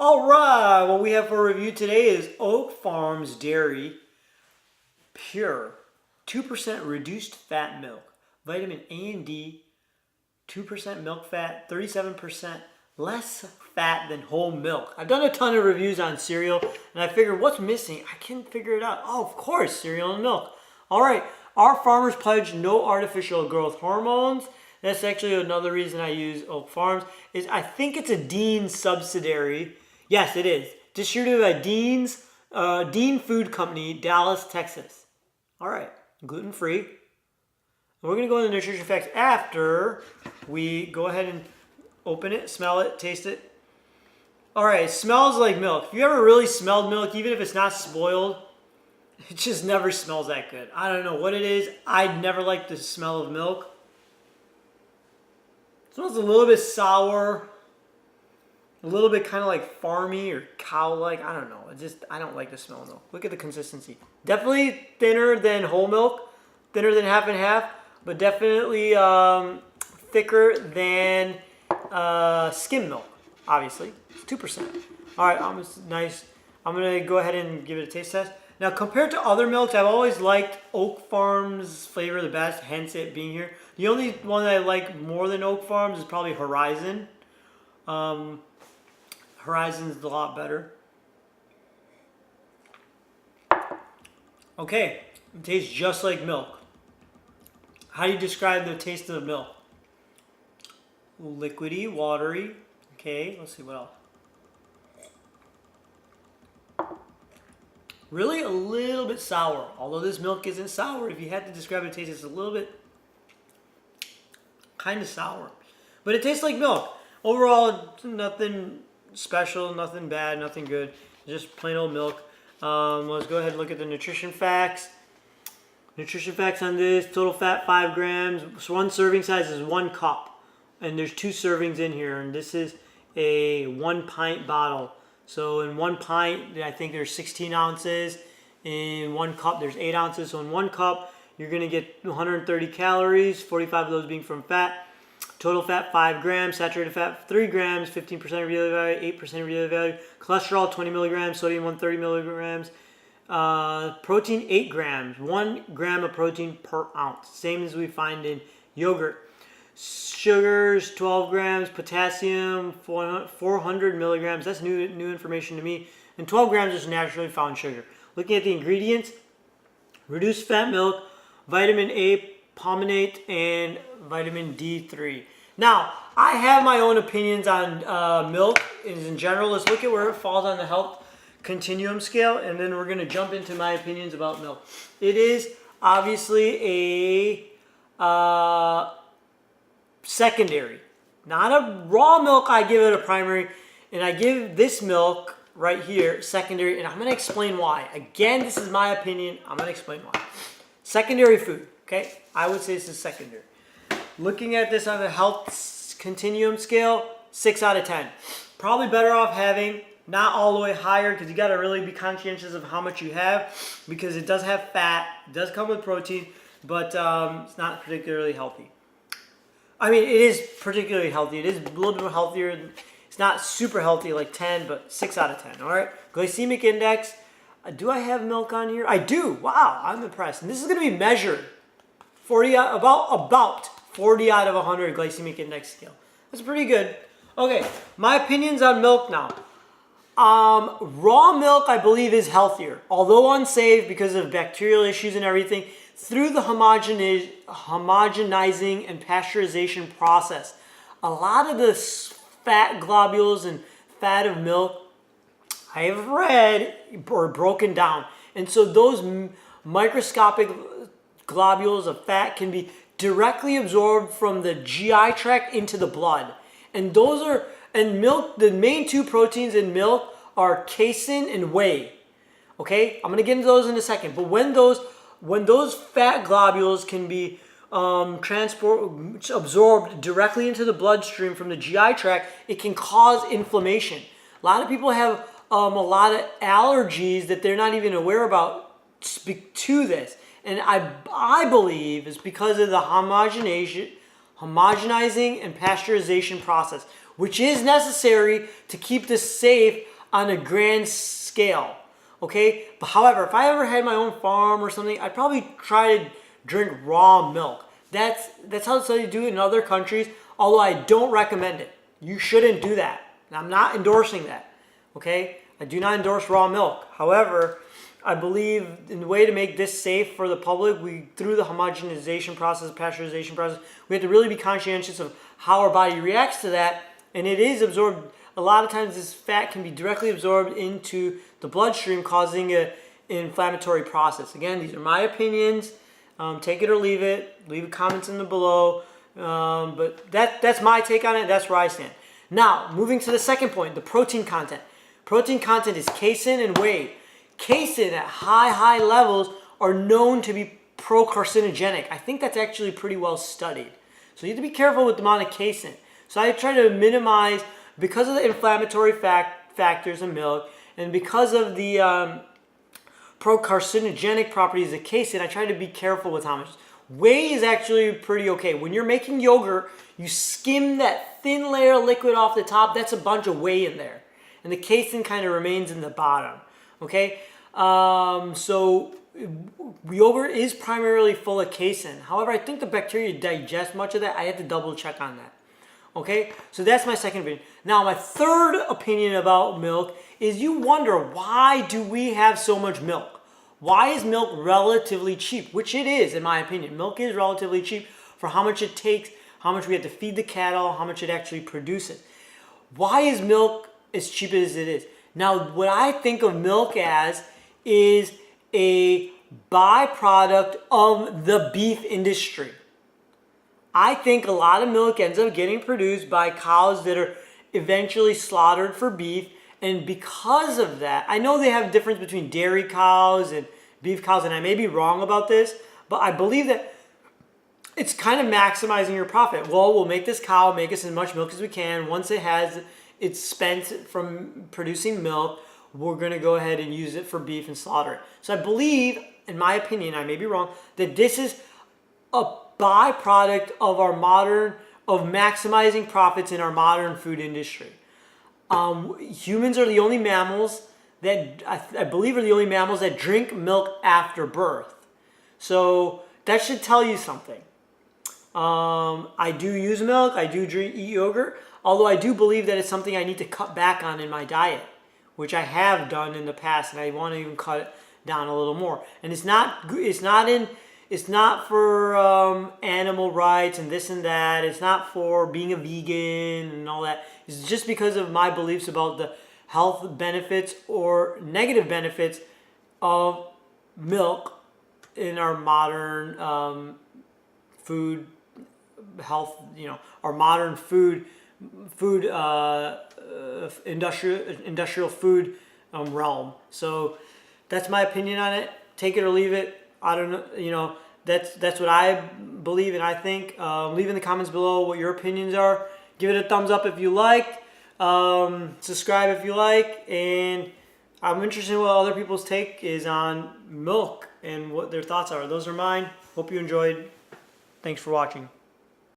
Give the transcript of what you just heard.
All right, what we have for review today is Oak Farms Dairy Pure 2% reduced fat milk, vitamin A and D, 2% milk fat, 37% less fat than whole milk. I've done a ton of reviews on cereal and I figured what's missing? I can't figure it out. Oh, of course, cereal and milk. All right, our farmers pledge no artificial growth hormones. That's actually another reason I use Oak Farms. Is I think it's a Dean subsidiary. Yes, it is. Distributed by Dean Food Company, Dallas, Texas. All right, gluten-free. We're going to go into nutrition facts after we go ahead and open it, smell it, taste it. All right, it smells like milk. If you ever really smelled milk, even if it's not spoiled, it just never smells that good. I don't know what it is. I never liked the smell of milk. It smells a little bit sour. A little bit kind of like farmy or cow-like. I don't know. I don't like the smell of milk. Look at the consistency. Definitely thinner than whole milk. Thinner than half and half. But definitely thicker than skim milk, obviously. It's 2%. All right, nice. I'm going to go ahead and give it a taste test. Now, compared to other milks, I've always liked Oak Farms flavor the best, hence it being here. The only one that I like more than Oak Farms is probably Horizon. Horizon's a lot better. Okay, it tastes just like milk. How do you describe the taste of the milk? Liquidy, watery. Okay, let's see what else. Really a little bit sour. Although this milk isn't sour, if you had to describe the taste, it's a little bit kind of sour. But it tastes like milk. Overall, nothing special, nothing bad, nothing good. Just plain old milk. Let's go ahead and look at the nutrition facts. Nutrition facts on this: total fat 5 grams. So one serving size is 1 cup, and there's 2 servings in here. And this is a 1 pint bottle. So in 1 pint, I think there's 16 ounces. In 1 cup, there's 8 ounces. So in 1 cup, you're gonna get 130 calories, 45 of those being from fat. Total fat 5 grams, saturated fat 3 grams, 15% of daily value, 8% of daily value. Cholesterol 20 milligrams, sodium 130 milligrams. Protein 8 grams, 1 gram of protein per ounce, same as we find in yogurt. Sugars 12 grams, potassium 400 milligrams. That's new information to me. And 12 grams is naturally found sugar. Looking at the ingredients: reduced fat milk, vitamin A palmate, and vitamin D3. Now, I have my own opinions on milk in general. Let's look at where it falls on the health continuum scale, and then we're going to jump into my opinions about milk. It is obviously a secondary. Not a raw milk, I give it a primary, and I give this milk right here secondary, and I'm going to explain why. Again, this is my opinion. I'm going to explain why. Secondary food. Okay, I would say this is secondary. Looking at this on the health continuum scale, 6 out of 10. Probably better off having not all the way higher, because you got to really be conscientious of how much you have, because it does have fat, it does come with protein, but it's not particularly healthy. I mean, it is particularly healthy. It is a little bit more healthier. It's not super healthy like 10, but 6 out of 10. All right, Glycemic Index. Do I have milk on here? I do. Wow, I'm impressed. And this is going to be measured. About 40 out of 100 glycemic index scale. That's pretty good. Okay, my opinions on milk now. Raw milk, I believe, is healthier, although unsafe because of bacterial issues and everything. Through the homogenizing and pasteurization process, a lot of the fat globules and fat of milk I have read are broken down, and so those microscopic globules of fat can be directly absorbed from the GI tract into the blood. And milk, the main 2 proteins in milk are casein and whey. Okay, I'm gonna get into those in a second. But when those fat globules can be absorbed directly into the bloodstream from the GI tract, it can cause inflammation. A lot of people have a lot of allergies that they're not even aware about to this. And I believe it's because of the homogenizing and pasteurization process. which is necessary to keep this safe on a grand scale. Okay, but however, if I ever had my own farm or something, I'd probably try to drink raw milk. That's how they do it in other countries, although I don't recommend it. You shouldn't do that. I'm not endorsing that. Okay, I do not endorse raw milk. However, I believe in the way to make this safe for the public, through the homogenization process, pasteurization process, we have to really be conscientious of how our body reacts to that, and it is absorbed. A lot of times this fat can be directly absorbed into the bloodstream, causing an inflammatory process. Again, these are my opinions. Take it or leave it. Leave comments in the below. But that's my take on it. That's where I stand. Now, moving to the second point, the protein content. Protein content is casein and whey. Casein at high levels are known to be pro-carcinogenic. I think that's actually pretty well studied. So you have to be careful with the amount of casein. So I try to minimize, because of the inflammatory factors in milk, and because of the pro-carcinogenic properties of casein, I try to be careful with how much. Whey is actually pretty okay. When you're making yogurt, you skim that thin layer of liquid off the top. That's a bunch of whey in there. And the casein kind of remains in the bottom. Okay? So yogurt is primarily full of casein. However, I think the bacteria digest much of that. I have to double check on that. Okay? So that's my second opinion. Now, my third opinion about milk is you wonder, why do we have so much milk? Why is milk relatively cheap? Which it is, in my opinion. Milk is relatively cheap for how much it takes, how much we have to feed the cattle, how much it actually produces. Why is milk as cheap as it is? Now, what I think of milk as is a byproduct of the beef industry. I think a lot of milk ends up getting produced by cows that are eventually slaughtered for beef. And because of that, I know they have a difference between dairy cows and beef cows, and I may be wrong about this, but I believe that it's kind of maximizing your profit. Well, we'll make this cow make us as much milk as we can. Once it's spent from producing milk, we're going to go ahead and use it for beef and slaughter it. So I believe, in my opinion, I may be wrong, that this is a byproduct of of maximizing profits in our modern food industry. Humans are the only mammals that, I believe, are the only mammals that drink milk after birth. So that should tell you something. I do use milk. I do eat yogurt. Although I do believe that it's something I need to cut back on in my diet, which I have done in the past, and I want to even cut it down a little more. And it's not for animal rights and this and that. It's not for being a vegan and all that. It's just because of my beliefs about the health benefits or negative benefits of milk in our modern food health. Our modern food industrial food realm. So that's my opinion on it. Take it or leave it. I don't know, that's what I believe and I think. Leave in the comments below what your opinions are. Give it a thumbs up if you liked. Subscribe if you like. And I'm interested in what other people's take is on milk and what their thoughts are. Those are mine. Hope you enjoyed. Thanks for watching.